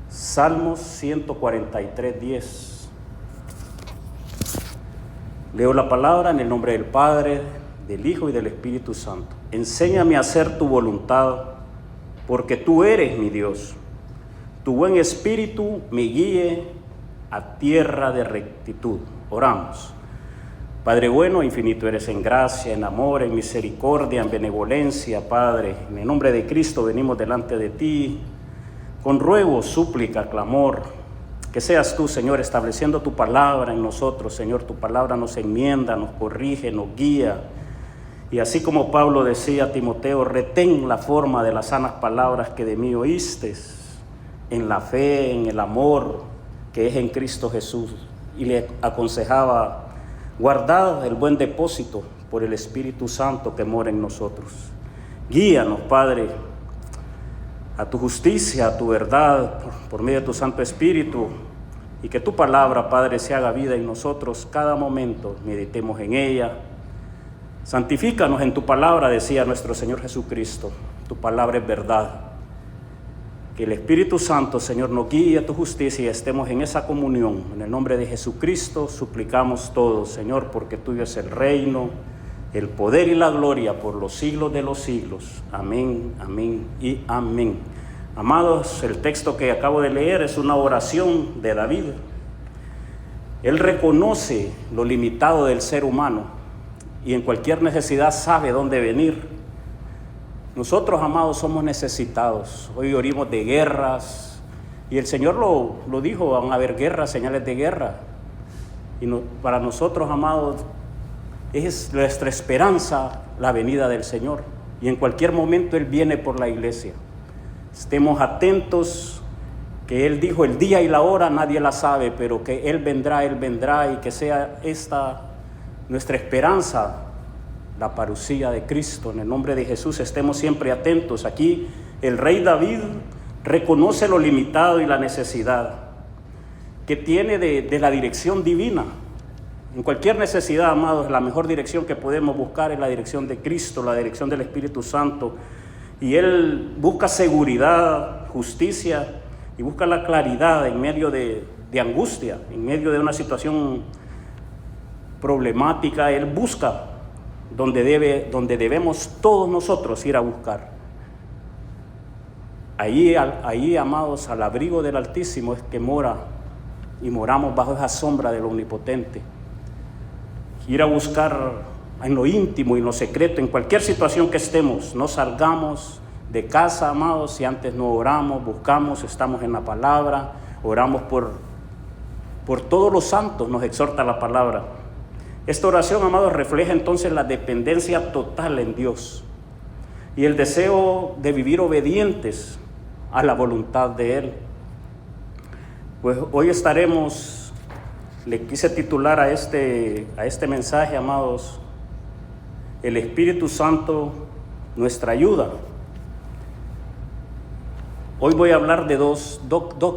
Salmos 143:10. Leo la palabra en el nombre del Padre, del Hijo y del Espíritu Santo. Enséñame a hacer tu voluntad, porque tú eres mi Dios. Tu buen espíritu me guíe a tierra de rectitud. Oramos. Padre bueno, infinito eres en gracia, en amor, en misericordia, en benevolencia, Padre. En el nombre de Cristo venimos delante de ti, con ruego, súplica, clamor, que seas tú, Señor, estableciendo tu palabra en nosotros, Señor. Tu palabra nos enmienda, nos corrige, nos guía. Y así como Pablo decía a Timoteo, retén la forma de las sanas palabras que de mí oíste, en la fe, en el amor que es en Cristo Jesús. Y le aconsejaba, guardad el buen depósito por el Espíritu Santo que mora en nosotros. Guíanos, Padre, a tu justicia, a tu verdad, por medio de tu Santo Espíritu, y que tu palabra, Padre, se haga vida en nosotros cada momento, meditemos en ella. Santifícanos en tu palabra, decía nuestro Señor Jesucristo, tu palabra es verdad. Que el Espíritu Santo, Señor, nos guíe a tu justicia y estemos en esa comunión. En el nombre de Jesucristo suplicamos todos, Señor, porque tuyo es el reino, el poder y la gloria por los siglos de los siglos. Amén, amén y amén. Amados, el texto que acabo de leer es una oración de David. Él reconoce lo limitado del ser humano y en cualquier necesidad sabe dónde venir. Nosotros, amados, somos necesitados. Hoy oímos de guerras y el Señor lo dijo, van a haber guerras, señales de guerra. Y para nosotros, amados, es nuestra esperanza la venida del Señor. Y en cualquier momento Él viene por la iglesia. Estemos atentos, que Él dijo el día y la hora nadie la sabe, pero que Él vendrá y que sea esta nuestra esperanza, la parucía de Cristo. En el nombre de Jesús estemos siempre atentos. Aquí el rey David reconoce lo limitado y la necesidad que tiene de la dirección divina. En cualquier necesidad, amados, la mejor dirección que podemos buscar es la dirección de Cristo, la dirección del Espíritu Santo. Y Él busca seguridad, justicia y busca la claridad en medio de angustia, en medio de una situación problemática. Él busca donde debemos todos nosotros ir a buscar. Ahí, amados, al abrigo del Altísimo es que mora y moramos bajo esa sombra del Omnipotente. Ir a buscar en lo íntimo y en lo secreto, en cualquier situación que estemos. No salgamos de casa, amados, si antes no oramos, buscamos, estamos en la palabra, oramos por todos los santos, nos exhorta la palabra. Esta oración, amados, refleja entonces la dependencia total en Dios y el deseo de vivir obedientes a la voluntad de Él. Pues hoy le quise titular a este mensaje, amados, el Espíritu Santo, nuestra ayuda. Hoy voy a hablar de dos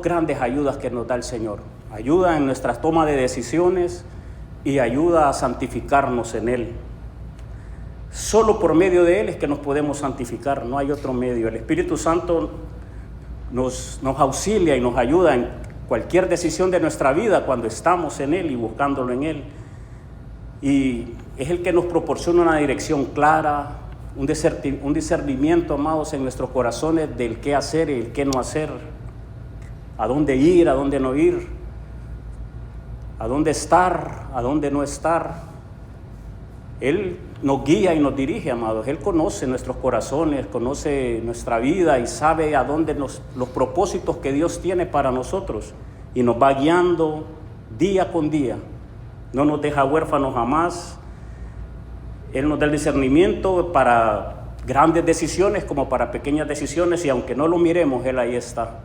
grandes ayudas que nos da el Señor. Ayuda en nuestra toma de decisiones y ayuda a santificarnos en Él. Solo por medio de Él es que nos podemos santificar, no hay otro medio. El Espíritu Santo nos auxilia y nos ayuda en cualquier decisión de nuestra vida cuando estamos en Él y buscándolo en Él. Y es el que nos proporciona una dirección clara, un discernimiento, amados, en nuestros corazones del qué hacer y el qué no hacer, a dónde ir, a dónde no ir, a dónde estar, a dónde no estar. Él nos guía y nos dirige, amados. Él conoce nuestros corazones, conoce nuestra vida y sabe a dónde los propósitos que Dios tiene para nosotros. Y nos va guiando día con día. No nos deja huérfanos jamás. Él nos da el discernimiento para grandes decisiones como para pequeñas decisiones. Y aunque no lo miremos, Él ahí está.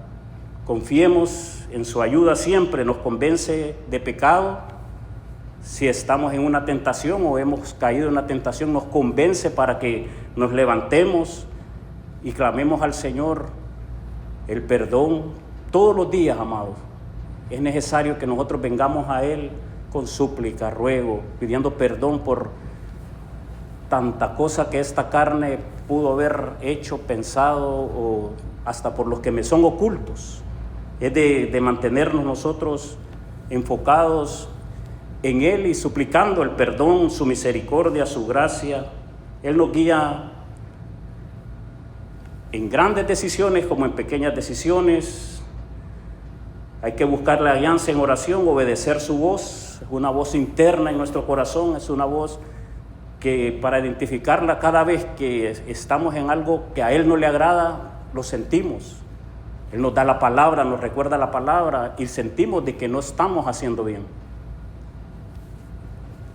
Confiemos en su ayuda siempre. Nos convence de pecado. Si estamos en una tentación o hemos caído en una tentación, nos convence para que nos levantemos y clamemos al Señor el perdón todos los días, amados. Es necesario que nosotros vengamos a Él con súplica, ruego, pidiendo perdón por tanta cosa que esta carne pudo haber hecho, pensado o hasta por los que me son ocultos. es de mantenernos nosotros enfocados en Él y suplicando el perdón, su misericordia, su gracia. Él nos guía en grandes decisiones como en pequeñas decisiones. Hay que buscar la alianza en oración, obedecer su voz. Es una voz interna en nuestro corazón, es una voz que para identificarla cada vez que estamos en algo que a Él no le agrada, lo sentimos. Él nos da la palabra, nos recuerda la palabra y sentimos de que no estamos haciendo bien.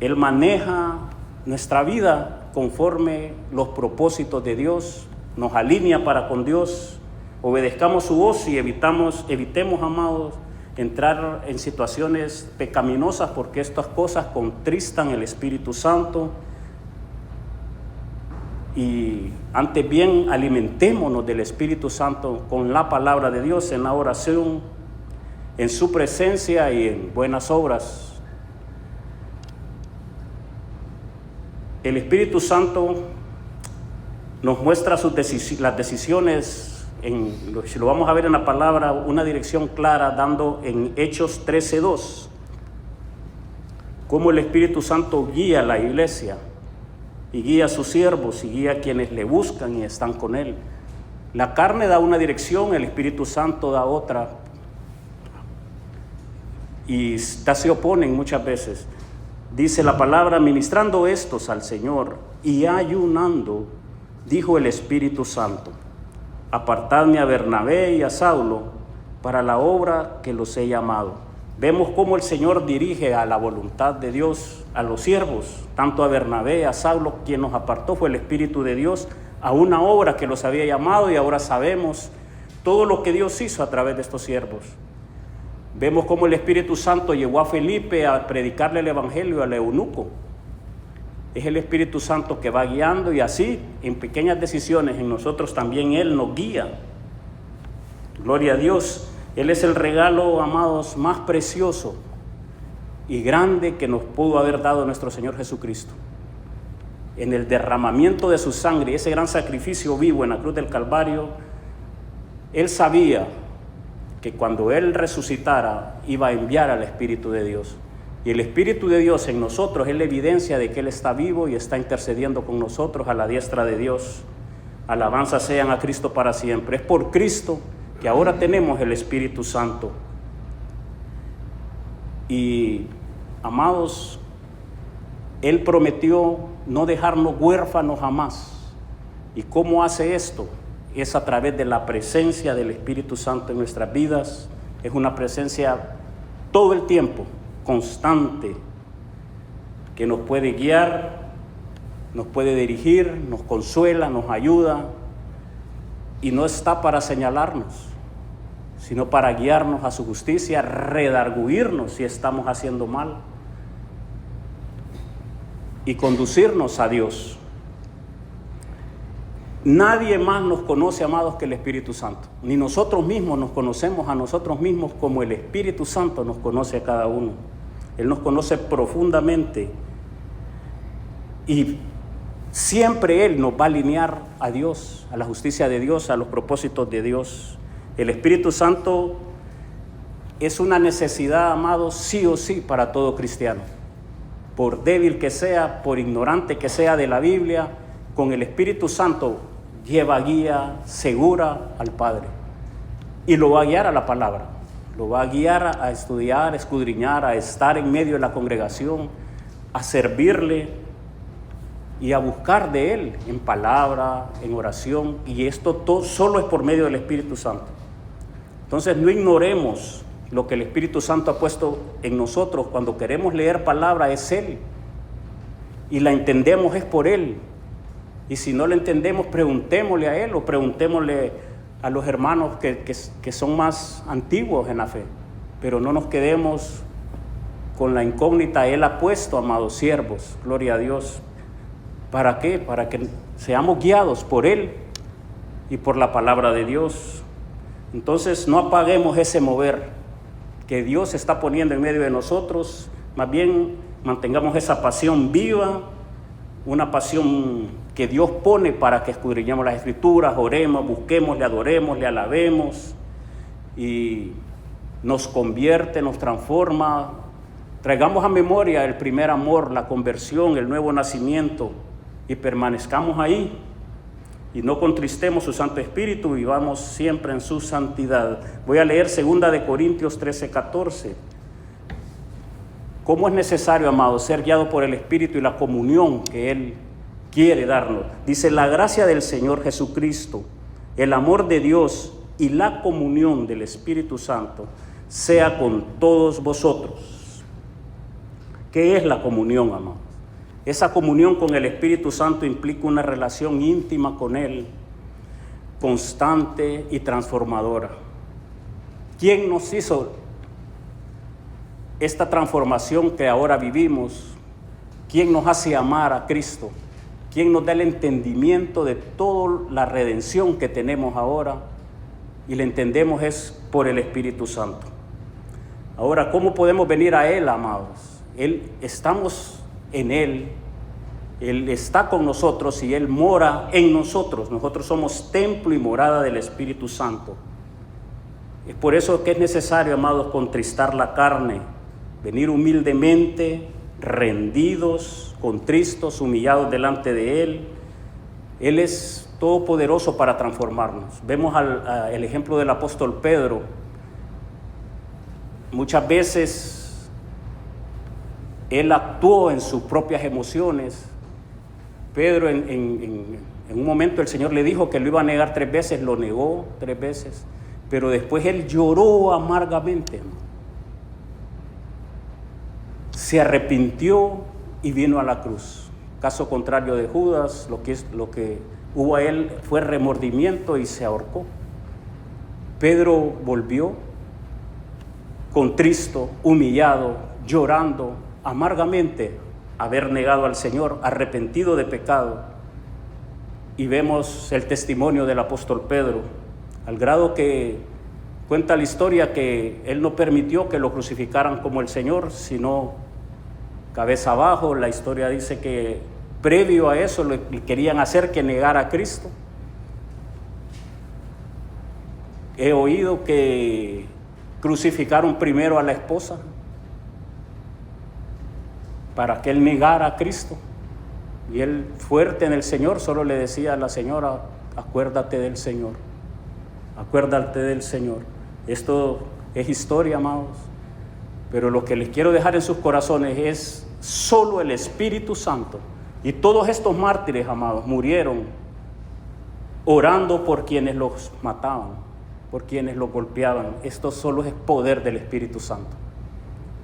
Él maneja nuestra vida conforme los propósitos de Dios, nos alinea para con Dios. Obedezcamos su voz y evitemos, amados, entrar en situaciones pecaminosas, porque estas cosas contristan el Espíritu Santo. Y antes bien alimentémonos del Espíritu Santo con la palabra de Dios, en la oración, en su presencia y en buenas obras. El Espíritu Santo nos muestra las decisiones, si lo vamos a ver en la palabra, una dirección clara, dando en Hechos 13:2, cómo el Espíritu Santo guía a la iglesia, y guía a sus siervos, y guía a quienes le buscan y están con Él. La carne da una dirección, el Espíritu Santo da otra, y se oponen muchas veces. Dice la palabra: ministrando estos al Señor y ayunando, dijo el Espíritu Santo: apartadme a Bernabé y a Saulo para la obra que los he llamado. Vemos cómo el Señor dirige a la voluntad de Dios a los siervos, tanto a Bernabé, a Saulo. Quien nos apartó fue el Espíritu de Dios a una obra que los había llamado, y ahora sabemos todo lo que Dios hizo a través de estos siervos. Vemos cómo el Espíritu Santo llevó a Felipe a predicarle el Evangelio al eunuco. Es el Espíritu Santo que va guiando, y así en pequeñas decisiones en nosotros también Él nos guía. Gloria a Dios. Él es el regalo, amados, más precioso y grande que nos pudo haber dado nuestro Señor Jesucristo. En el derramamiento de su sangre, ese gran sacrificio vivo en la cruz del Calvario, Él sabía que cuando Él resucitara iba a enviar al Espíritu de Dios. Y el Espíritu de Dios en nosotros es la evidencia de que Él está vivo y está intercediendo con nosotros a la diestra de Dios. Alabanza sean a Cristo para siempre. Es por Cristo que ahora tenemos el Espíritu Santo. Y, amados, Él prometió no dejarnos huérfanos jamás. ¿Y cómo hace esto? Es a través de la presencia del Espíritu Santo en nuestras vidas. Es una presencia todo el tiempo, constante, que nos puede guiar, nos puede dirigir, nos consuela, nos ayuda, y no está para señalarnos, sino para guiarnos a su justicia, redarguirnos si estamos haciendo mal y conducirnos a Dios. Nadie más nos conoce, amados, que el Espíritu Santo. Ni nosotros mismos nos conocemos a nosotros mismos como el Espíritu Santo nos conoce a cada uno. Él nos conoce profundamente, y siempre Él nos va a alinear a Dios, a la justicia de Dios, a los propósitos de Dios. El Espíritu Santo es una necesidad, amados, sí o sí para todo cristiano. Por débil que sea, por ignorante que sea de la Biblia, con el Espíritu Santo lleva guía segura al Padre, y lo va a guiar a la palabra, lo va a guiar a estudiar, a escudriñar, a estar en medio de la congregación, a servirle y a buscar de Él en palabra, en oración, y esto todo solo es por medio del Espíritu Santo. Entonces no ignoremos lo que el Espíritu Santo ha puesto en nosotros. Cuando queremos leer palabra es Él, y la entendemos es por Él. Y si no le entendemos, preguntémosle a Él, o preguntémosle a los hermanos que son más antiguos en la fe. Pero no nos quedemos con la incógnita. Él ha puesto, amados siervos, gloria a Dios. ¿Para qué? Para que seamos guiados por Él y por la palabra de Dios. Entonces no apaguemos ese mover que Dios está poniendo en medio de nosotros. Más bien mantengamos esa pasión viva, una pasión que Dios pone para que escudriñemos las Escrituras, oremos, busquemos, le adoremos, le alabemos, y nos convierte, nos transforma. Traigamos a memoria el primer amor, la conversión, el nuevo nacimiento, y permanezcamos ahí y no contristemos su Santo Espíritu, y vivamos siempre en su santidad. Voy a leer 2 Corintios 13:14. ¿Cómo es necesario, amados, ser guiado por el Espíritu y la comunión que Él quiere darnos? Dice: la gracia del Señor Jesucristo, el amor de Dios y la comunión del Espíritu Santo sea con todos vosotros. ¿Qué es la comunión, amados? Esa comunión con el Espíritu Santo implica una relación íntima con Él, constante y transformadora. ¿Quién nos hizo esta transformación que ahora vivimos? ¿Quién nos hace amar a Cristo? ¿Quién nos da el entendimiento de toda la redención que tenemos ahora? Y le entendemos es por el Espíritu Santo. Ahora, ¿cómo podemos venir a Él, amados? Estamos en Él está con nosotros y Él mora en nosotros. Nosotros somos templo y morada del Espíritu Santo. Es por eso que es necesario, amados, contristar la carne, venir humildemente, rendidos, contristos, humillados delante de Él. Él es todopoderoso para transformarnos. Vemos el ejemplo del apóstol Pedro. Muchas veces él actuó en sus propias emociones. Pedro en un momento el Señor le dijo que lo iba a negar 3 veces, lo negó 3 veces, pero después él lloró amargamente. Se arrepintió y vino a la cruz. Caso contrario de Judas, lo que hubo a él fue remordimiento y se ahorcó. Pedro volvió contristo, humillado, llorando amargamente, haber negado al Señor, arrepentido de pecado. Y vemos el testimonio del apóstol Pedro, al grado que cuenta la historia que él no permitió que lo crucificaran como el Señor, sino cabeza abajo. La historia dice que previo a eso le querían hacer que negara a Cristo. He oído que crucificaron primero a la esposa para que él negara a Cristo. Y él, fuerte en el Señor, solo le decía a la señora: acuérdate del Señor, acuérdate del Señor. Esto es historia, amados, pero lo que les quiero dejar en sus corazones es solo el Espíritu Santo. Y todos estos mártires, amados, murieron orando por quienes los mataban, por quienes los golpeaban. Esto solo es poder del Espíritu Santo.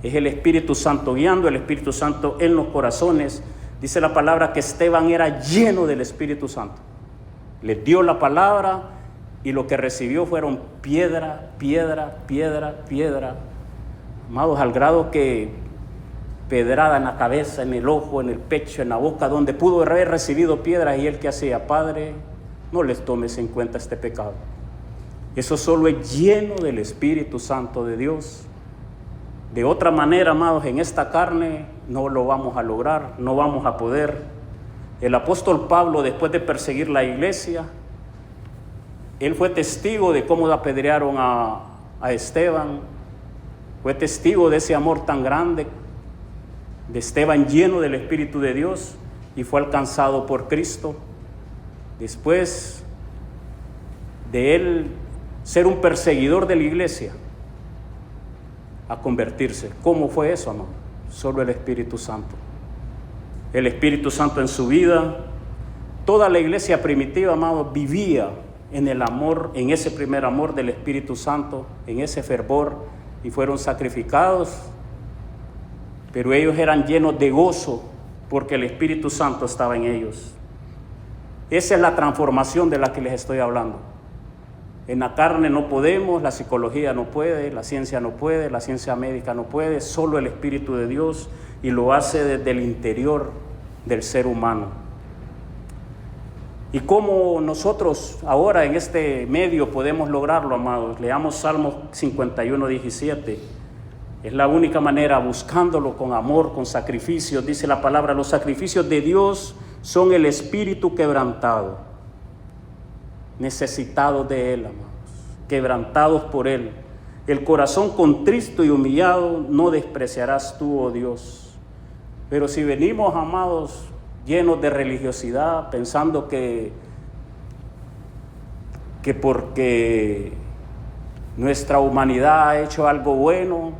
Es el Espíritu Santo guiando, el Espíritu Santo en los corazones. Dice la palabra que Esteban era lleno del Espíritu Santo. Les dio la palabra y lo que recibió fueron piedra, piedra, piedra, piedra. Amados, al grado que pedrada en la cabeza, en el ojo, en el pecho, en la boca, donde pudo haber recibido piedras. Y él que hacía: Padre, no les tomes en cuenta este pecado. Eso solo es lleno del Espíritu Santo de Dios. De otra manera, amados, en esta carne no lo vamos a lograr, no vamos a poder. El apóstol Pablo, después de perseguir la iglesia, él fue testigo de cómo apedrearon a Esteban. Fue testigo de ese amor tan grande de Esteban, lleno del Espíritu de Dios, y fue alcanzado por Cristo. Después de él ser un perseguidor de la iglesia, a convertirse. ¿Cómo fue eso, amado? Solo el Espíritu Santo. El Espíritu Santo en su vida. Toda la iglesia primitiva, amado, vivía en el amor, en ese primer amor del Espíritu Santo, en ese fervor, y fueron sacrificados, pero ellos eran llenos de gozo porque el Espíritu Santo estaba en ellos. Esa es la transformación de la que les estoy hablando. En la carne no podemos, la psicología no puede, la ciencia no puede, la ciencia médica no puede, solo el Espíritu de Dios, y lo hace desde el interior del ser humano. ¿Y cómo nosotros ahora en este medio podemos lograrlo, amados? Leamos Salmos 51:17. Es la única manera, buscándolo con amor, con sacrificios. Dice la palabra: los sacrificios de Dios son el espíritu quebrantado. Necesitados de Él, amados, quebrantados por Él. El corazón contristo y humillado no despreciarás tú, oh Dios. Pero si venimos, amados, llenos de religiosidad, pensando que porque nuestra humanidad ha hecho algo bueno,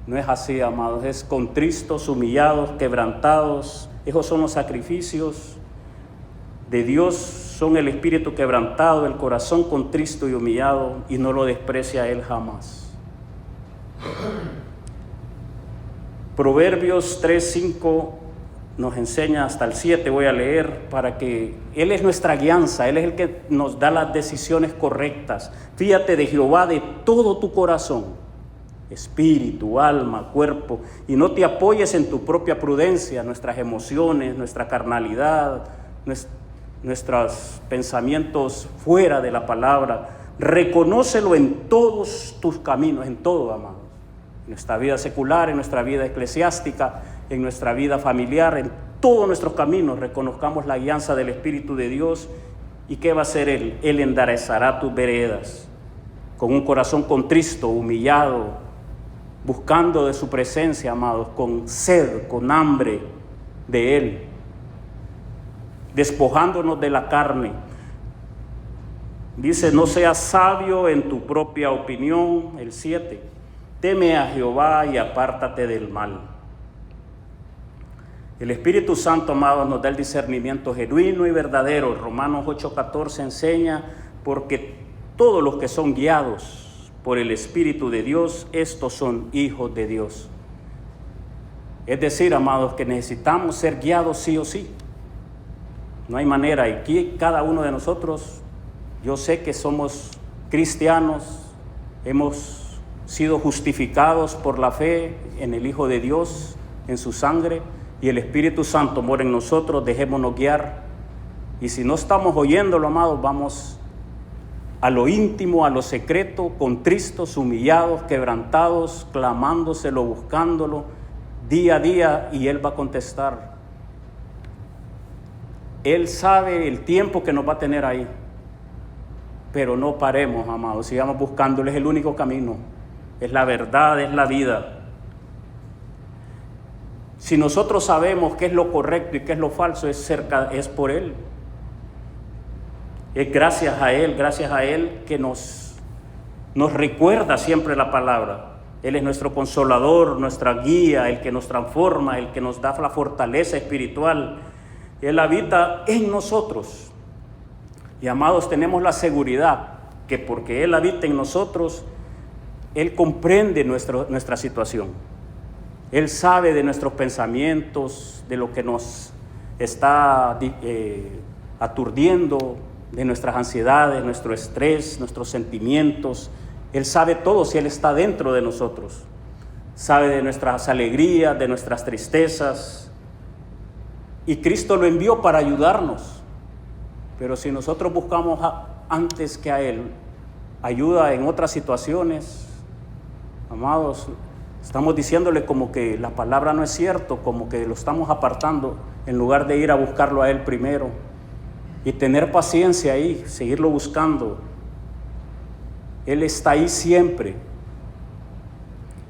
no es así, amados. Es contristos, humillados, quebrantados. Esos son los sacrificios de Dios, son el espíritu quebrantado, el corazón contristo y humillado, y no lo desprecia Él jamás. Proverbios 3:5 nos enseña hasta el 7, voy a leer, para que Él es nuestra guianza, Él es el que nos da las decisiones correctas. Fíate de Jehová de todo tu corazón, espíritu, alma, cuerpo, y no te apoyes en tu propia prudencia, nuestras emociones, nuestra carnalidad, nuestros pensamientos fuera de la palabra. Reconócelo en todos tus caminos, en todo, amados. En nuestra vida secular, en nuestra vida eclesiástica, en nuestra vida familiar, en todos nuestros caminos, reconozcamos la guianza del Espíritu de Dios. ¿Y qué va a hacer Él? Él enderezará tus veredas. Con un corazón contristo, humillado, buscando de su presencia, amados, con sed, con hambre de Él, despojándonos de la carne. Dice, no seas sabio en tu propia opinión, el 7. Teme a Jehová y apártate del mal. El Espíritu Santo, amados, nos da el discernimiento genuino y verdadero. Romanos 8:14 enseña, porque todos los que son guiados por el Espíritu de Dios, estos son hijos de Dios. Es decir, amados, que necesitamos ser guiados sí o sí. No hay manera. Y aquí cada uno de nosotros, yo sé que somos cristianos, hemos sido justificados por la fe en el Hijo de Dios, en su sangre, y el Espíritu Santo mora en nosotros. Dejémonos guiar. Y si no estamos oyéndolo, amados, vamos a lo íntimo, a lo secreto, contristos, humillados, quebrantados, clamándoselo, buscándolo día a día, y Él va a contestar. Él sabe el tiempo que nos va a tener ahí, pero no paremos, amados, sigamos buscándolo. Es el único camino, es la verdad, es la vida. Si nosotros sabemos qué es lo correcto y qué es lo falso, es por Él. Es gracias a Él que nos recuerda siempre la palabra. Él es nuestro consolador, nuestra guía, el que nos transforma, el que nos da la fortaleza espiritual. Él habita en nosotros. Y, amados, tenemos la seguridad que porque Él habita en nosotros, Él comprende nuestra situación. Él sabe de nuestros pensamientos, de lo que nos está aturdiendo, de nuestras ansiedades, nuestro estrés, nuestros sentimientos. Él sabe todo si Él está dentro de nosotros. Sabe de nuestras alegrías, de nuestras tristezas. Y Cristo lo envió para ayudarnos. Pero si nosotros buscamos antes que a Él ayuda en otras situaciones, amados, estamos diciéndole como que la palabra no es cierto, como que lo estamos apartando, en lugar de ir a buscarlo a Él primero y tener paciencia ahí, seguirlo buscando. Él está ahí siempre.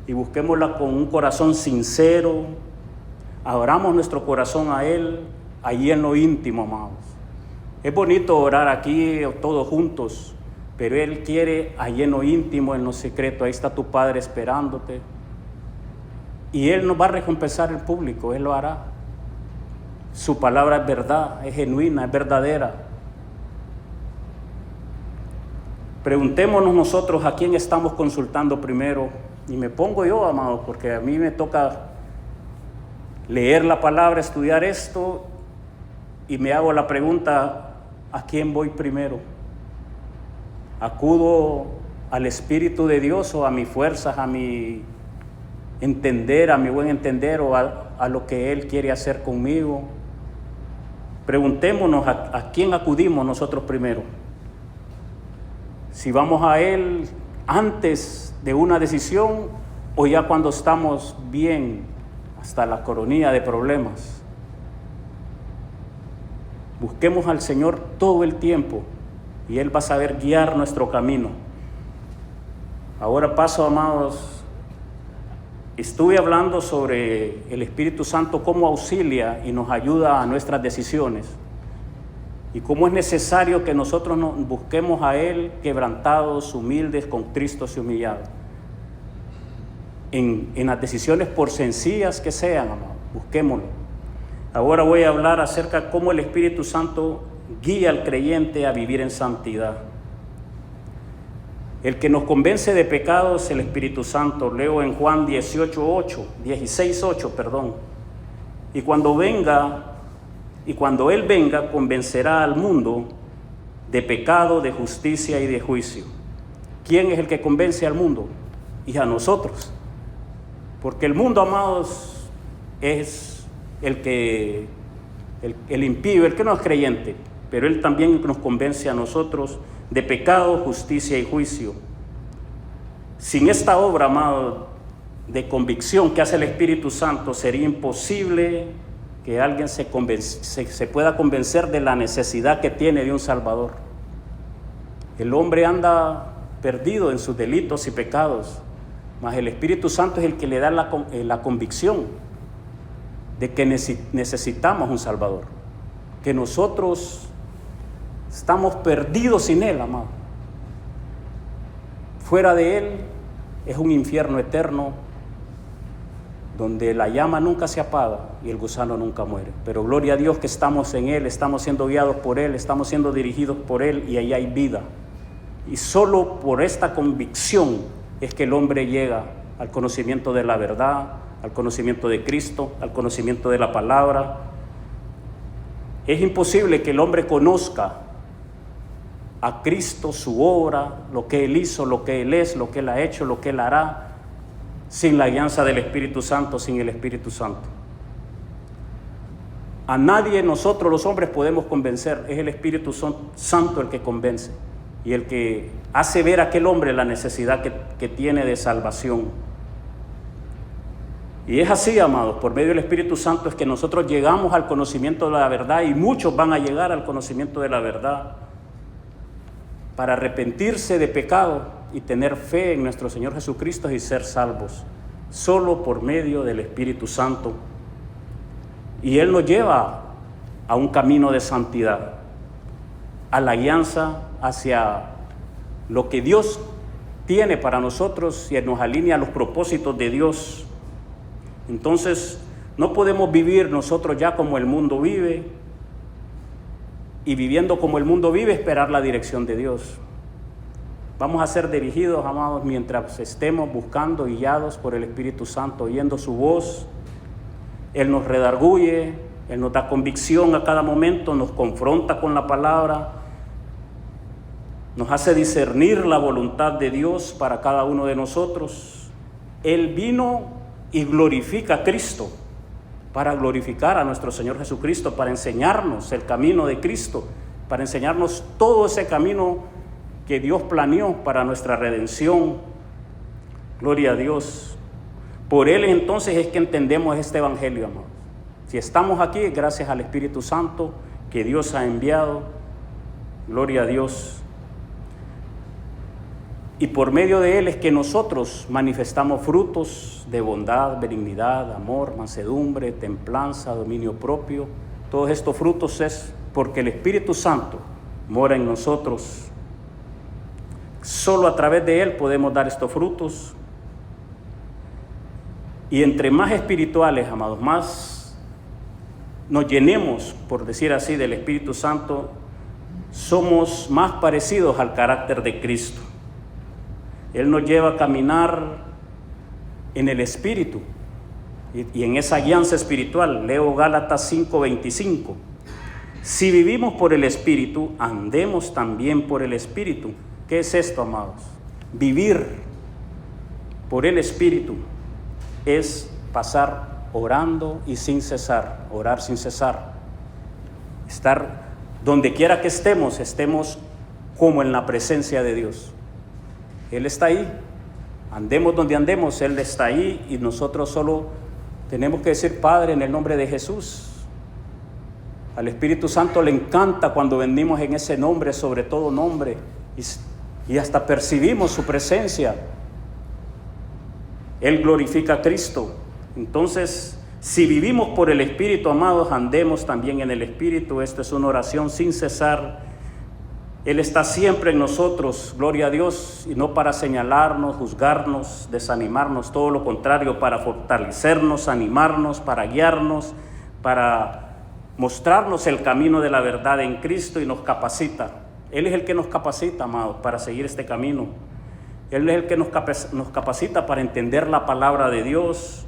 Y busquémosla con un corazón sincero. Abramos nuestro corazón a Él, allí en lo íntimo, amados. Es bonito orar aquí todos juntos, pero Él quiere allí en lo íntimo, en lo secreto. Ahí está tu Padre esperándote. Y Él nos va a recompensar en público, Él lo hará. Su palabra es verdad, es genuina, es verdadera. Preguntémonos nosotros a quién estamos consultando primero. Y me pongo yo, amado, porque a mí me toca leer la palabra, estudiar esto, y me hago la pregunta, ¿a quién voy primero? ¿Acudo al Espíritu de Dios o a mis fuerzas, a mi entender, a mi buen entender, o a lo que Él quiere hacer conmigo? Preguntémonos a quién acudimos nosotros primero. Si vamos a Él antes de una decisión o ya cuando estamos bien hasta la coronilla de problemas. Busquemos al Señor todo el tiempo y Él va a saber guiar nuestro camino. Ahora paso, amados, estuve hablando sobre el Espíritu Santo, cómo auxilia y nos ayuda a nuestras decisiones, y cómo es necesario que nosotros nos busquemos a Él quebrantados, humildes, contristos y humillados. En las decisiones, por sencillas que sean, amados, busquémoslo. Ahora voy a hablar acerca de cómo el Espíritu Santo guía al creyente a vivir en santidad. El que nos convence de pecado es el Espíritu Santo. Leo en Juan 16:8, y cuando Él venga, convencerá al mundo de pecado, de justicia y de juicio. ¿Quién es el que convence al mundo? Y a nosotros. Porque el mundo, amados, es el impío, el que no es creyente, pero Él también nos convence a nosotros de pecado, justicia y juicio. Sin esta obra, amado, de convicción que hace el Espíritu Santo, sería imposible que alguien se pueda convencer de la necesidad que tiene de un Salvador. El hombre anda perdido en sus delitos y pecados, mas el Espíritu Santo es el que le da la convicción de que necesitamos un Salvador, que nosotros estamos perdidos sin Él, amado. Fuera de Él es un infierno eterno, donde la llama nunca se apaga y el gusano nunca muere. Pero gloria a Dios que estamos en Él, estamos siendo guiados por Él, estamos siendo dirigidos por Él, y ahí hay vida. Y solo por esta convicción es que el hombre llega al conocimiento de la verdad, al conocimiento de Cristo, al conocimiento de la palabra. Es imposible que el hombre conozca a Cristo, su obra, lo que Él hizo, lo que Él es, lo que Él ha hecho, lo que Él hará, sin la guianza del Espíritu Santo, sin el Espíritu Santo. A nadie nosotros los hombres podemos convencer, es el Espíritu Santo el que convence y el que hace ver a aquel hombre la necesidad que tiene de salvación. Y es así, amados, por medio del Espíritu Santo es que nosotros llegamos al conocimiento de la verdad, y muchos van a llegar al conocimiento de la verdad para arrepentirse de pecado y tener fe en nuestro Señor Jesucristo y ser salvos, solo por medio del Espíritu Santo. Y Él nos lleva a un camino de santidad, a la guianza hacia lo que Dios tiene para nosotros y nos alinea a los propósitos de Dios. Entonces, no podemos vivir nosotros ya como el mundo vive, y viviendo como el mundo vive, esperar la dirección de Dios. Vamos a ser dirigidos, amados, mientras estemos buscando y guiados por el Espíritu Santo, oyendo su voz. Él nos redarguye, Él nos da convicción a cada momento, nos confronta con la palabra, nos hace discernir la voluntad de Dios para cada uno de nosotros. Él vino y glorifica a Cristo, para glorificar a nuestro Señor Jesucristo, para enseñarnos el camino de Cristo, para enseñarnos todo ese camino que Dios planeó para nuestra redención. Gloria a Dios. Por Él entonces es que entendemos este evangelio, amados. Si estamos aquí es gracias al Espíritu Santo que Dios ha enviado. Gloria a Dios. Y por medio de Él es que nosotros manifestamos frutos de bondad, benignidad, amor, mansedumbre, templanza, dominio propio. Todos estos frutos es porque el Espíritu Santo mora en nosotros. Solo a través de Él podemos dar estos frutos. Y entre más espirituales, amados, más nos llenemos, por decir así, del Espíritu Santo, somos más parecidos al carácter de Cristo. Él nos lleva a caminar en el Espíritu y en esa guianza espiritual. Leo Gálatas 5:25. Si vivimos por el Espíritu, andemos también por el Espíritu. ¿Qué es esto, amados? Vivir por el Espíritu es pasar orando y sin cesar, orar sin cesar. Estar donde quiera que estemos como en la presencia de Dios. Él está ahí, andemos donde andemos, Él está ahí, y nosotros solo tenemos que decir: Padre, en el nombre de Jesús. Al Espíritu Santo le encanta cuando venimos en ese nombre, sobre todo nombre, y hasta percibimos su presencia Él glorifica a Cristo. Entonces, si vivimos por el Espíritu, amados, andemos también en el Espíritu. Esto es una oración sin cesar. Él está siempre en nosotros, gloria a Dios, y no para señalarnos, juzgarnos, desanimarnos, todo lo contrario, para fortalecernos, animarnos, para guiarnos, para mostrarnos el camino de la verdad en Cristo, y nos capacita. Él es el que nos capacita, amados, para seguir este camino. Él es el que nos capacita para entender la palabra de Dios.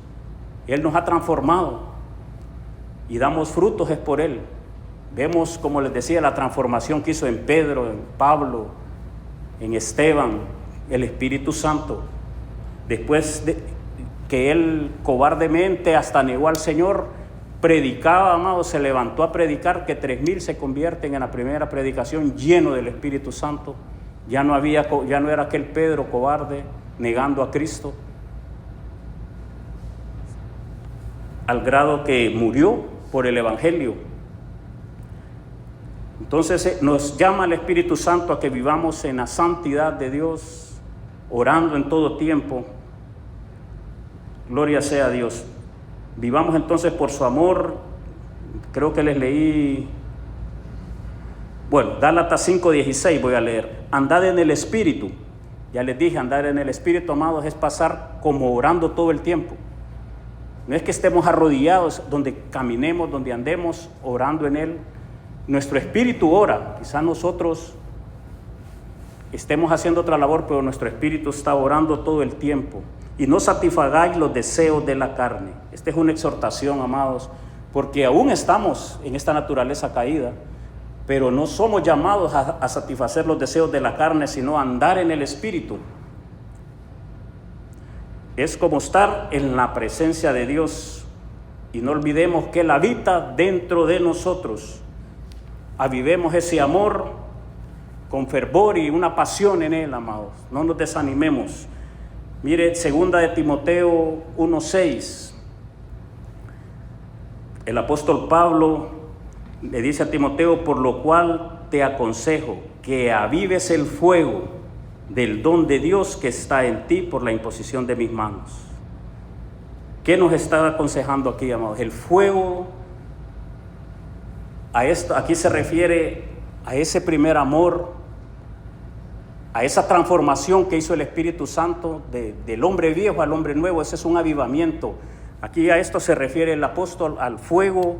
Él nos ha transformado y damos frutos es por Él. Vemos, como les decía, la transformación que hizo en Pedro, en Pablo, en Esteban, el Espíritu Santo. Después de que él cobardemente hasta negó al Señor, predicaba, amado, se levantó a predicar, que 3,000 se convierten en la primera predicación lleno del Espíritu Santo. Ya no era aquel Pedro cobarde negando a Cristo, al grado que murió por el Evangelio. Entonces nos llama el Espíritu Santo a que vivamos en la santidad de Dios, orando en todo tiempo. Gloria sea a Dios. Vivamos entonces por su amor. Creo que les leí, Gálatas 5:16 voy a leer. Andad en el Espíritu. Ya les dije, andar en el Espíritu, amados, es pasar como orando todo el tiempo. No es que estemos arrodillados, donde caminemos, donde andemos, orando en Él. Nuestro espíritu ora, quizás nosotros estemos haciendo otra labor, pero nuestro espíritu está orando todo el tiempo. Y no satisfagáis los deseos de la carne. Esta es una exhortación, amados, porque aún estamos en esta naturaleza caída, pero no somos llamados a satisfacer los deseos de la carne, sino a andar en el espíritu. Es como estar en la presencia de Dios, y no olvidemos que Él habita dentro de nosotros. Avivemos ese amor con fervor y una pasión en Él, amados. No nos desanimemos. Mire, 2 de Timoteo 1:6. El apóstol Pablo le dice a Timoteo: por lo cual te aconsejo que avives el fuego del don de Dios que está en ti por la imposición de mis manos. ¿Qué nos está aconsejando aquí, amados? El fuego. A esto, aquí se refiere a ese primer amor, a esa transformación que hizo el Espíritu Santo del hombre viejo al hombre nuevo. Ese es un avivamiento. Aquí a esto se refiere el apóstol, al fuego.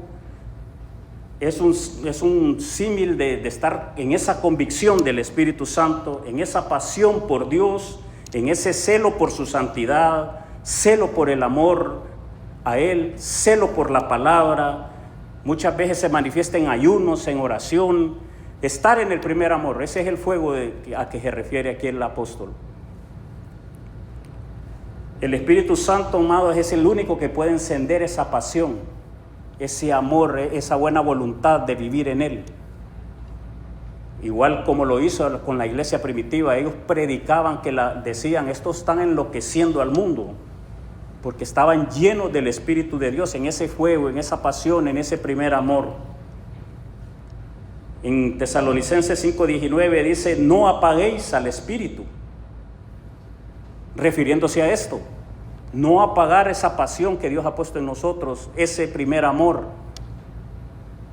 Es un símil de estar en esa convicción del Espíritu Santo, en esa pasión por Dios, en ese celo por su santidad, celo por el amor a Él, celo por la palabra. Muchas veces se manifiesta en ayunos, en oración, estar en el primer amor. Ese es el fuego a que se refiere aquí el apóstol. El Espíritu Santo, amados, es el único que puede encender esa pasión, ese amor, esa buena voluntad de vivir en Él. Igual como lo hizo con la iglesia primitiva, ellos predicaban decían, estos están enloqueciendo al mundo, porque estaban llenos del Espíritu de Dios, en ese fuego, en esa pasión, en ese primer amor. En Tesalonicenses 5:19 dice: no apaguéis al Espíritu, refiriéndose a esto. No apagar esa pasión que Dios ha puesto en nosotros, ese primer amor.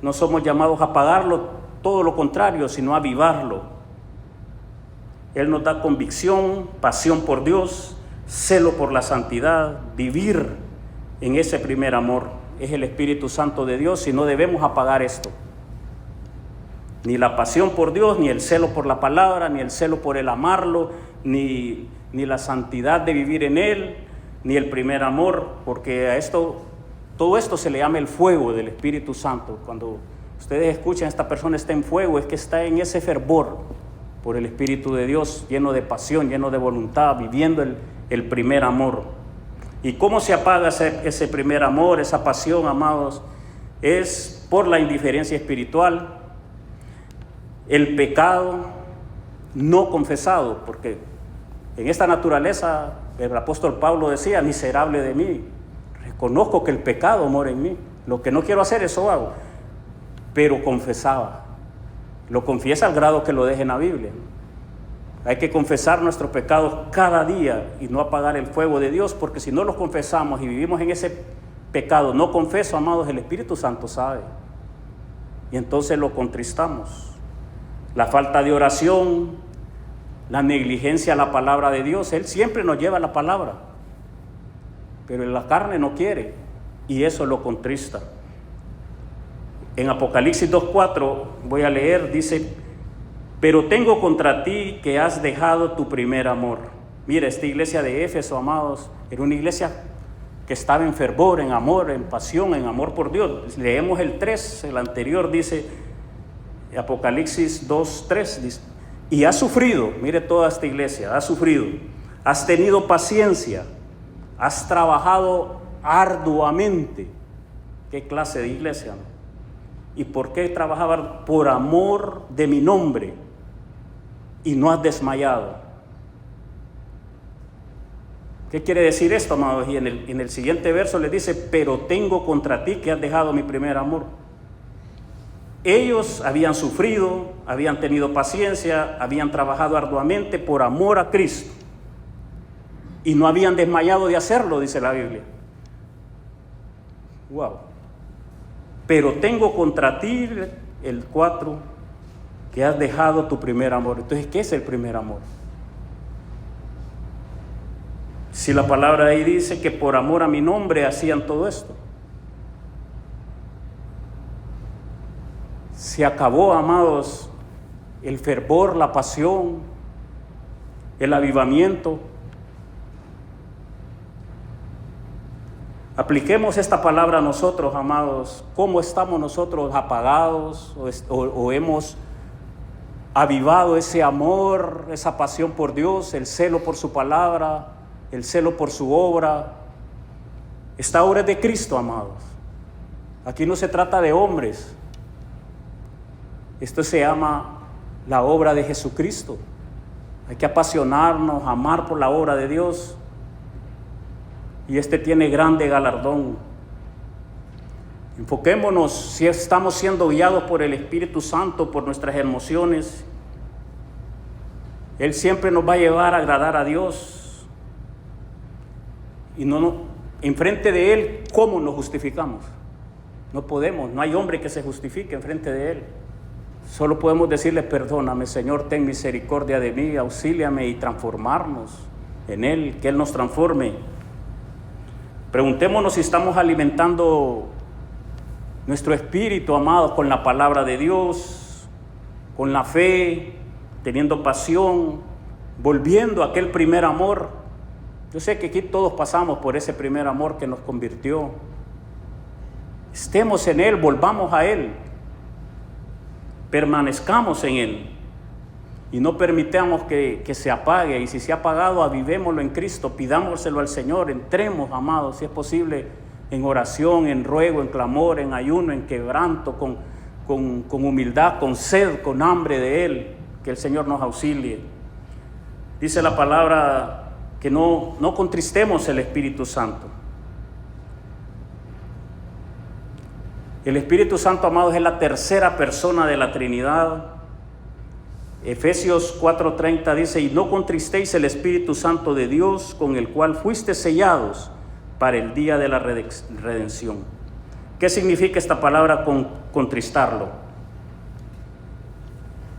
No somos llamados a apagarlo, todo lo contrario, sino a avivarlo. Él nos da convicción, pasión por Dios, celo por la santidad, vivir en ese primer amor. Es el Espíritu Santo de Dios y no debemos apagar esto. Ni la pasión por Dios, ni el celo por la palabra, ni el celo por el amarlo, ni la santidad de vivir en Él, ni el primer amor, porque a todo esto se le llama el fuego del Espíritu Santo. Cuando ustedes escuchan esta persona está en fuego, es que está en ese fervor por el Espíritu de Dios, lleno de pasión, lleno de voluntad, viviendo el primer amor. ¿Y cómo se apaga ese primer amor, esa pasión, amados? Es por la indiferencia espiritual, el pecado no confesado, porque en esta naturaleza el apóstol Pablo decía: miserable de mí, reconozco que el pecado mora en mí, lo que no quiero hacer eso hago, pero confesaba. Lo confiesa al grado que lo deje en la Biblia. Hay que confesar nuestros pecados cada día y no apagar el fuego de Dios, porque si no los confesamos y vivimos en ese pecado no confeso, amados, el Espíritu Santo sabe. Y entonces lo contristamos. La falta de oración, la negligencia a la palabra de Dios, Él siempre nos lleva la palabra, pero la carne no quiere y eso lo contrista. En Apocalipsis 2:4 voy a leer, dice: pero tengo contra ti que has dejado tu primer amor. Mira, esta iglesia de Éfeso, amados, era una iglesia que estaba en fervor, en amor, en pasión, en amor por Dios. Leemos el 3, el anterior dice, Apocalipsis 2:3, dice, y has sufrido, mire toda esta iglesia, has sufrido, has tenido paciencia, has trabajado arduamente. ¿Qué clase de iglesia, no? ¿Y por qué trabajaba? Por amor de mi nombre, y no has desmayado. ¿Qué quiere decir esto, amados? Y en el siguiente verso le dice: pero tengo contra ti que has dejado mi primer amor. Ellos habían sufrido, habían tenido paciencia, habían trabajado arduamente por amor a Cristo y no habían desmayado de hacerlo, dice la Biblia. Wow. Pero tengo contra ti, el 4, que has dejado tu primer amor. Entonces, ¿qué es el primer amor? Si la palabra ahí dice que por amor a mi nombre hacían todo esto. Se acabó, amados, el fervor, la pasión, el avivamiento. Apliquemos esta palabra a nosotros, amados. ¿Cómo estamos nosotros apagados o hemos avivado ese amor, esa pasión por Dios, el celo por su palabra, el celo por su obra? Esta obra es de Cristo, amados. Aquí no se trata de hombres. Esto se llama la obra de Jesucristo. Hay que apasionarnos, amar por la obra de Dios. Y este tiene grande galardón. Enfoquémonos, si estamos siendo guiados por el Espíritu Santo, por nuestras emociones, Él siempre nos va a llevar a agradar a Dios. Y enfrente de Él, ¿cómo nos justificamos? No podemos, no hay hombre que se justifique enfrente de Él. Solo podemos decirle: perdóname, Señor, ten misericordia de mí, auxíliame, y transformarnos en Él, que Él nos transforme. Preguntémonos si estamos alimentando nuestro espíritu, amados, con la palabra de Dios, con la fe, teniendo pasión, volviendo a aquel primer amor. Yo sé que aquí todos pasamos por ese primer amor que nos convirtió. Estemos en Él, volvamos a Él, permanezcamos en Él y no permitamos que se apague. Y si se ha apagado, avivémoslo en Cristo, pidámoselo al Señor, entremos, amados, si es posible, en oración, en ruego, en clamor, en ayuno, en quebranto, con humildad, con sed, con hambre de Él, que el Señor nos auxilie. Dice la palabra que no contristemos el Espíritu Santo. El Espíritu Santo, amados, es la tercera persona de la Trinidad. Efesios 4:30 dice: y no contristéis el Espíritu Santo de Dios, con el cual fuiste sellados para el día de la redención. ¿Qué significa esta palabra contristarlo?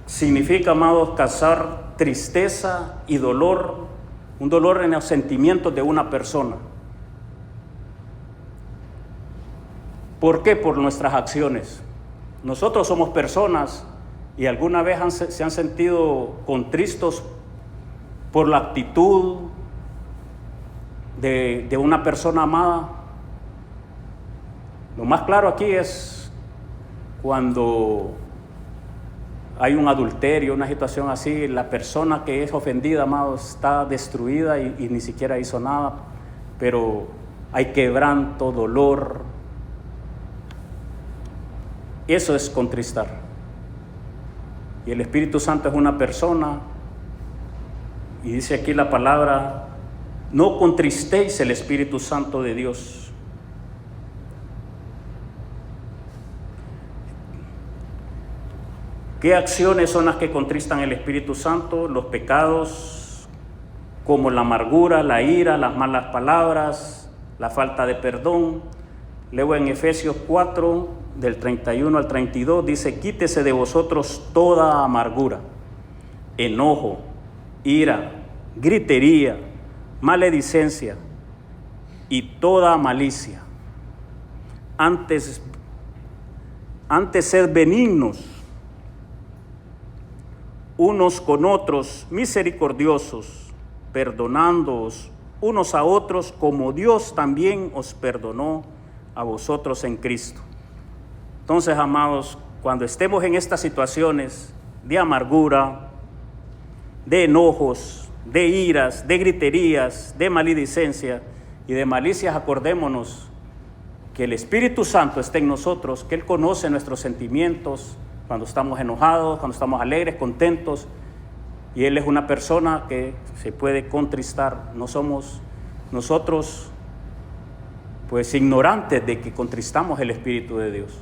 Significa, amados, causar tristeza y dolor, un dolor en los sentimientos de una persona. ¿Por qué? Por nuestras acciones. Nosotros somos personas y alguna vez se han sentido contristos por la actitud de una persona amada. Lo más claro aquí es cuando hay un adulterio, una situación así, la persona que es ofendida, amados, está destruida y ni siquiera hizo nada, pero hay quebranto, dolor. Eso es contristar. Y el Espíritu Santo es una persona, y dice aquí la palabra: no contristéis el Espíritu Santo de Dios. ¿Qué acciones son las que contristan el Espíritu Santo? Los pecados como la amargura, la ira, las malas palabras, la falta de perdón. Luego en Efesios 4, del 31 al 32, dice: quítese de vosotros toda amargura, enojo, ira, gritería, maledicencia y toda malicia. Antes sed benignos unos con otros, misericordiosos, perdonándoos unos a otros, como Dios también os perdonó a vosotros en Cristo. Entonces, amados, cuando estemos en estas situaciones de amargura, de enojos, de iras, de griterías, de maledicencia y de malicias, acordémonos que el Espíritu Santo está en nosotros, que Él conoce nuestros sentimientos, cuando estamos enojados, cuando estamos alegres, contentos, y Él es una persona que se puede contristar. No somos nosotros pues ignorantes de que contristamos el Espíritu de Dios.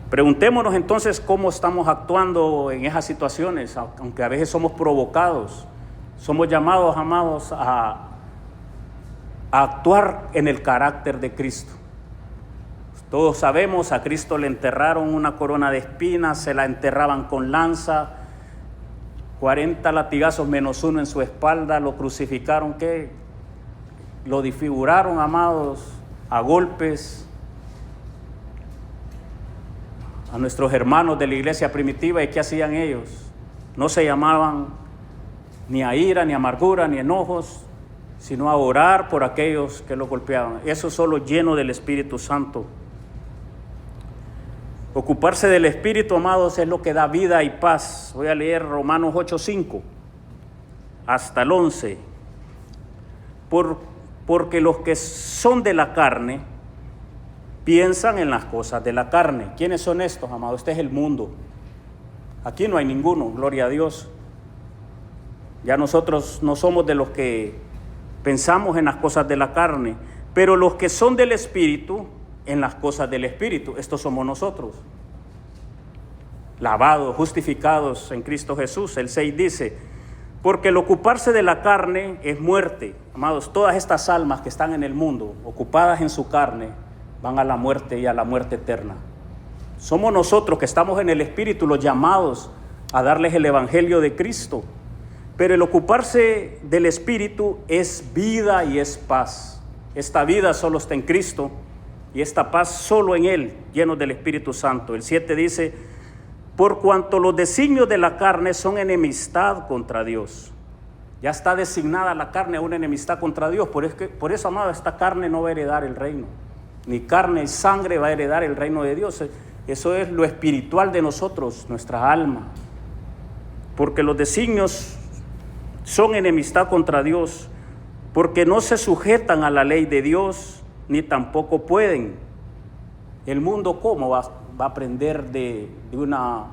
Preguntémonos entonces cómo estamos actuando en esas situaciones, aunque a veces somos provocados. Somos llamados, amados, a actuar en el carácter de Cristo. Todos sabemos, a Cristo le enterraron una corona de espinas, se la enterraban con lanza, 40 latigazos menos uno en su espalda, lo crucificaron, ¿qué? Lo disfiguraron, amados, a golpes. A nuestros hermanos de la iglesia primitiva, ¿y qué hacían ellos? No se llamaban ni a ira, ni a amargura, ni enojos, sino a orar por aquellos que lo golpeaban. Eso solo lleno del Espíritu Santo. Ocuparse del Espíritu, amados, es lo que da vida y paz. Voy a leer Romanos 8:5 hasta el 11. Porque los que son de la carne piensan en las cosas de la carne. ¿Quiénes son estos, amados? Este es el mundo. Aquí no hay ninguno, gloria a Dios. Ya nosotros no somos de los que pensamos en las cosas de la carne, pero los que son del Espíritu, en las cosas del Espíritu. Estos somos nosotros, lavados, justificados en Cristo Jesús. El 6 dice: porque el ocuparse de la carne es muerte. Amados, todas estas almas que están en el mundo, ocupadas en su carne, van a la muerte y a la muerte eterna. Somos nosotros que estamos en el Espíritu los llamados a darles el Evangelio de Cristo. Pero el ocuparse del Espíritu es vida y es paz. Esta vida solo está en Cristo y esta paz solo en Él, llenos del Espíritu Santo. El 7 dice: por cuanto los designios de la carne son enemistad contra Dios. Ya está designada la carne a una enemistad contra Dios. Por eso, amado, esta carne no va a heredar el reino. Ni carne y sangre va a heredar el reino de Dios. Eso es lo espiritual de nosotros, nuestra alma. Porque los designios son enemistad contra Dios, porque no se sujetan a la ley de Dios, ni tampoco pueden. El mundo, ¿cómo va a aprender de una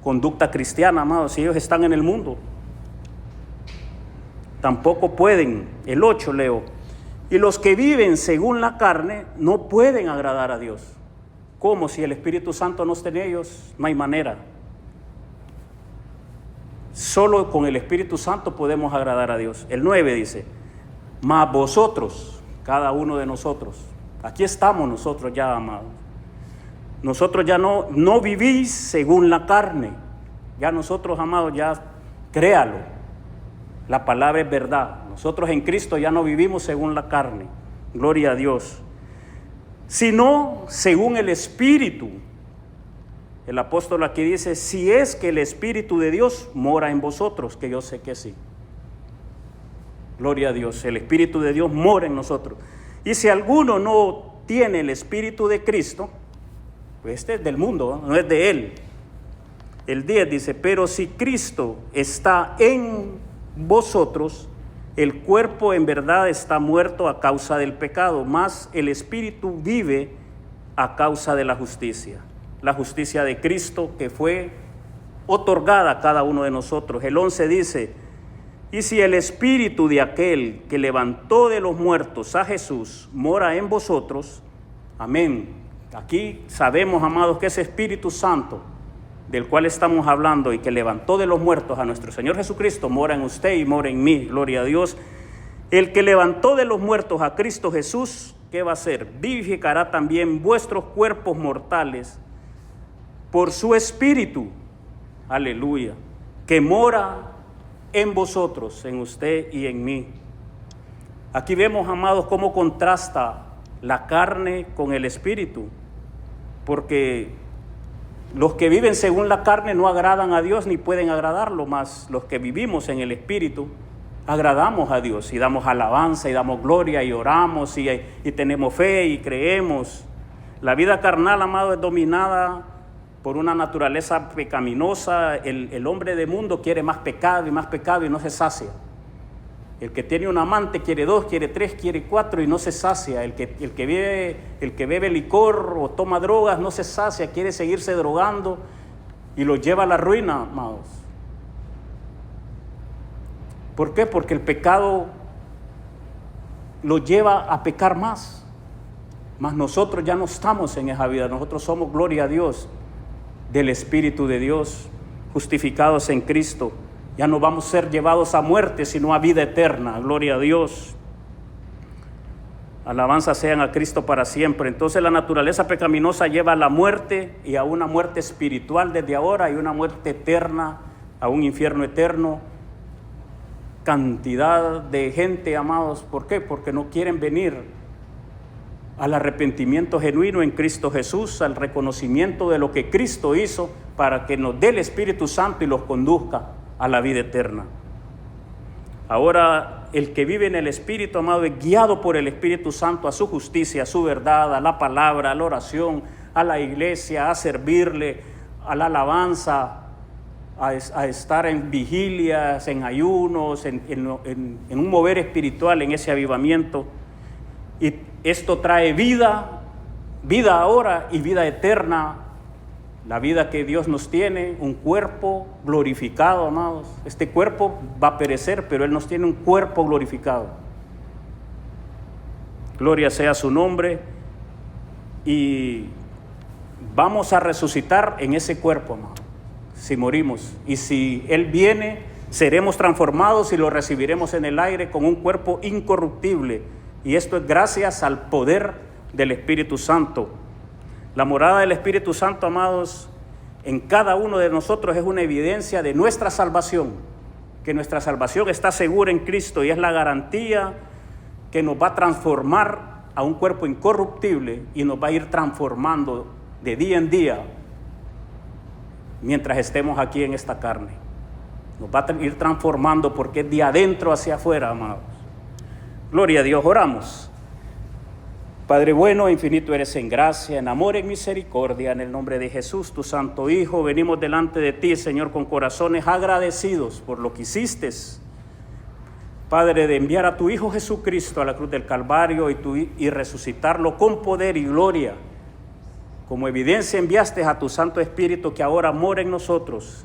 conducta cristiana, amados, si ellos están en el mundo? Tampoco pueden. El 8 leo: y los que viven según la carne no pueden agradar a Dios. ¿Cómo? Si el Espíritu Santo no está en ellos, no hay manera. Solo con el Espíritu Santo podemos agradar a Dios. El 9 dice: mas vosotros, cada uno de nosotros, aquí estamos nosotros ya, amados. Nosotros ya no vivís según la carne. Ya nosotros, amados, ya créalo. La palabra es verdad. Nosotros en Cristo ya no vivimos según la carne. Gloria a Dios. Sino según el Espíritu. El apóstol aquí dice: si es que el Espíritu de Dios mora en vosotros, que yo sé que sí. Gloria a Dios. El Espíritu de Dios mora en nosotros. Y si alguno no tiene el Espíritu de Cristo, pues este es del mundo, no es de Él. El 10 dice: pero si Cristo está en vosotros, el cuerpo en verdad está muerto a causa del pecado, mas el Espíritu vive a causa de la justicia. La justicia de Cristo que fue otorgada a cada uno de nosotros. El 11 dice: y si el Espíritu de aquel que levantó de los muertos a Jesús mora en vosotros, amén. Aquí sabemos, amados, que ese Espíritu Santo del cual estamos hablando y que levantó de los muertos a nuestro Señor Jesucristo, mora en usted y mora en mí, gloria a Dios. El que levantó de los muertos a Cristo Jesús, ¿qué va a hacer? Vivificará también vuestros cuerpos mortales por su Espíritu, aleluya, que mora en vosotros, en usted y en mí. Aquí vemos, amados, cómo contrasta la carne con el Espíritu, porque los que viven según la carne no agradan a Dios ni pueden agradarlo, más los que vivimos en el Espíritu agradamos a Dios y damos alabanza y damos gloria y oramos y tenemos fe y creemos. La vida carnal, amado, es dominada por una naturaleza pecaminosa. El hombre de mundo quiere más pecado y no se sacia. El que tiene un amante quiere 2, quiere 3, quiere 4 y no se sacia. El que bebe licor o toma drogas no se sacia, quiere seguirse drogando y lo lleva a la ruina, amados. ¿Por qué? Porque el pecado lo lleva a pecar más. Mas nosotros ya no estamos en esa vida. Nosotros somos, gloria a Dios, del Espíritu de Dios, justificados en Cristo. Ya no vamos a ser llevados a muerte, sino a vida eterna. Gloria a Dios. Alabanza sean a Cristo para siempre. Entonces la naturaleza pecaminosa lleva a la muerte y a una muerte espiritual desde ahora y una muerte eterna, a un infierno eterno. Cantidad de gente, amados, ¿por qué? Porque no quieren venir al arrepentimiento genuino en Cristo Jesús, al reconocimiento de lo que Cristo hizo para que nos dé el Espíritu Santo y los conduzca a la vida eterna. Ahora, el que vive en el Espíritu, amado, es guiado por el Espíritu Santo a su justicia, a su verdad, a la palabra, a la oración, a la iglesia, a servirle, a la alabanza, a estar en vigilias, en ayunos, en un mover espiritual, en ese avivamiento. Y esto trae vida ahora y vida eterna. La vida que Dios nos tiene, un cuerpo glorificado, amados. Este cuerpo va a perecer, pero Él nos tiene un cuerpo glorificado. Gloria sea su nombre. Y vamos a resucitar en ese cuerpo, amado, si morimos. Y si Él viene, seremos transformados y lo recibiremos en el aire con un cuerpo incorruptible. Y esto es gracias al poder del Espíritu Santo. La morada del Espíritu Santo, amados, en cada uno de nosotros es una evidencia de nuestra salvación, que nuestra salvación está segura en Cristo y es la garantía que nos va a transformar a un cuerpo incorruptible y nos va a ir transformando de día en día mientras estemos aquí en esta carne. Nos va a ir transformando porque es de adentro hacia afuera, amados. Gloria a Dios, oramos. Padre bueno, infinito eres en gracia, en amor, en misericordia, en el nombre de Jesús, tu Santo Hijo, venimos delante de ti, Señor, con corazones agradecidos por lo que hiciste, Padre, de enviar a tu Hijo Jesucristo a la cruz del Calvario y resucitarlo con poder y gloria. Como evidencia enviaste a tu Santo Espíritu que ahora mora en nosotros.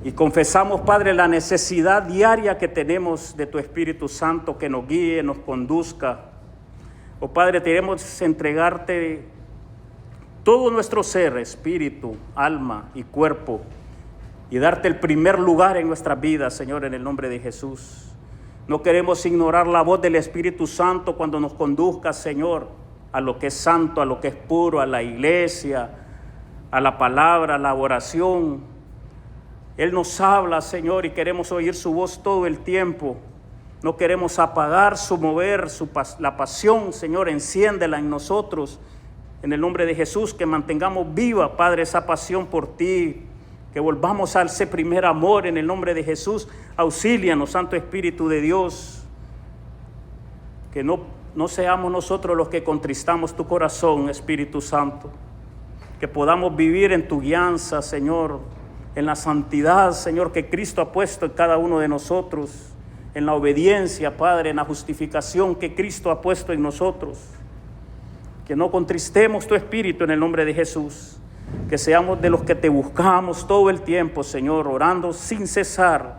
Y confesamos, Padre, la necesidad diaria que tenemos de tu Espíritu Santo que nos guíe, nos conduzca. Oh Padre, queremos entregarte todo nuestro ser, espíritu, alma y cuerpo, y darte el primer lugar en nuestras vidas, Señor, en el nombre de Jesús. No queremos ignorar la voz del Espíritu Santo cuando nos conduzca, Señor, a lo que es santo, a lo que es puro, a la iglesia, a la palabra, a la oración. Él nos habla, Señor, y queremos oír su voz todo el tiempo. No queremos apagar su mover, la pasión, Señor, enciéndela en nosotros. En el nombre de Jesús, que mantengamos viva, Padre, esa pasión por ti. Que volvamos a ese primer amor en el nombre de Jesús. Auxílianos, Santo Espíritu de Dios. Que no seamos nosotros los que contristamos tu corazón, Espíritu Santo. Que podamos vivir en tu guianza, Señor. En la santidad, Señor, que Cristo ha puesto en cada uno de nosotros. En la obediencia, Padre, en la justificación que Cristo ha puesto en nosotros. Que no contristemos tu Espíritu en el nombre de Jesús. Que seamos de los que te buscamos todo el tiempo, Señor, orando sin cesar.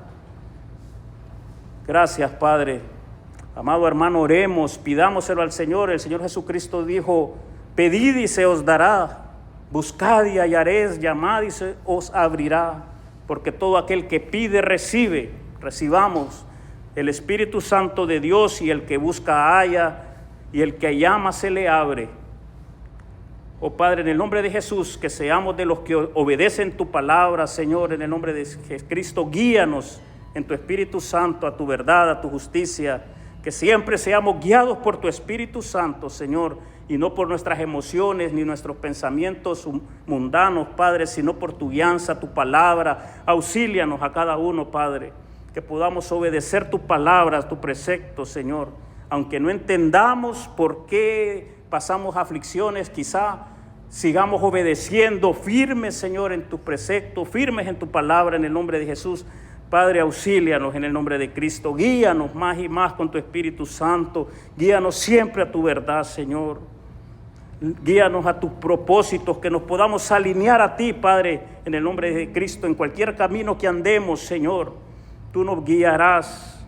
Gracias, Padre. Amado hermano, oremos, pidámoselo al Señor. El Señor Jesucristo dijo, Pedid y se os dará, buscad y hallaréis, llamad y se os abrirá, porque todo aquel que pide recibe. Recibamos el Espíritu Santo de Dios, y el que busca halla, y el que llama se le abre. Oh Padre, en el nombre de Jesús, que seamos de los que obedecen tu palabra, Señor, en el nombre de Cristo, guíanos en tu Espíritu Santo a tu verdad, a tu justicia, que siempre seamos guiados por tu Espíritu Santo, Señor, y no por nuestras emociones ni nuestros pensamientos mundanos, Padre, sino por tu guianza, tu palabra. Auxílianos a cada uno, Padre, que podamos obedecer tu palabra, tu precepto, Señor, aunque no entendamos por qué pasamos aflicciones, quizá sigamos obedeciendo firmes, Señor, en tus preceptos, firmes en tu palabra, en el nombre de Jesús. Padre, auxílianos en el nombre de Cristo, guíanos más y más con tu Espíritu Santo, guíanos siempre a tu verdad, Señor, guíanos a tus propósitos, que nos podamos alinear a ti, Padre, en el nombre de Cristo, en cualquier camino que andemos, Señor, tú nos guiarás.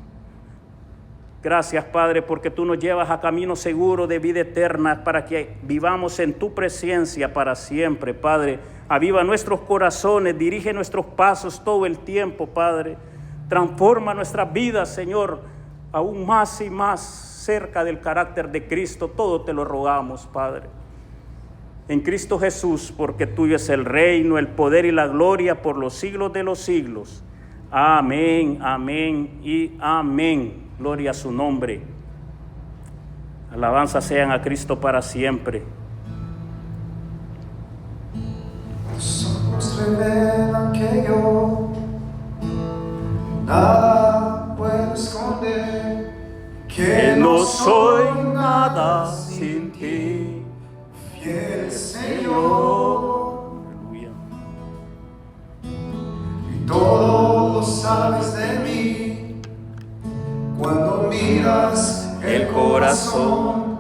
Gracias, Padre, porque tú nos llevas a camino seguro de vida eterna, para que vivamos en tu presencia para siempre, Padre. Aviva nuestros corazones, dirige nuestros pasos todo el tiempo, Padre. Transforma nuestras vidas, Señor, aún más y más cerca del carácter de Cristo. Todo te lo rogamos, Padre. En Cristo Jesús, porque tuyo es el reino, el poder y la gloria por los siglos de los siglos. Amén, amén y amén. Gloria a su nombre. Alabanza sean a Cristo para siempre. Los ojos revelan que yo nada puedo esconder, Que no soy nada sin ti, fiel Señor. Aleluya. Y todo lo sabes de mí. Cuando miras el corazón,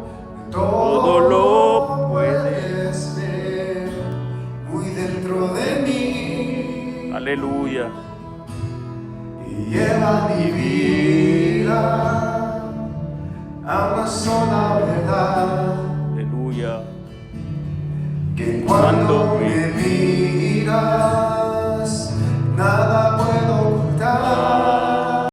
todo lo puedes ver muy dentro de mí. Aleluya. Y lleva mi vida a una sola verdad, Aleluya. que cuando me miras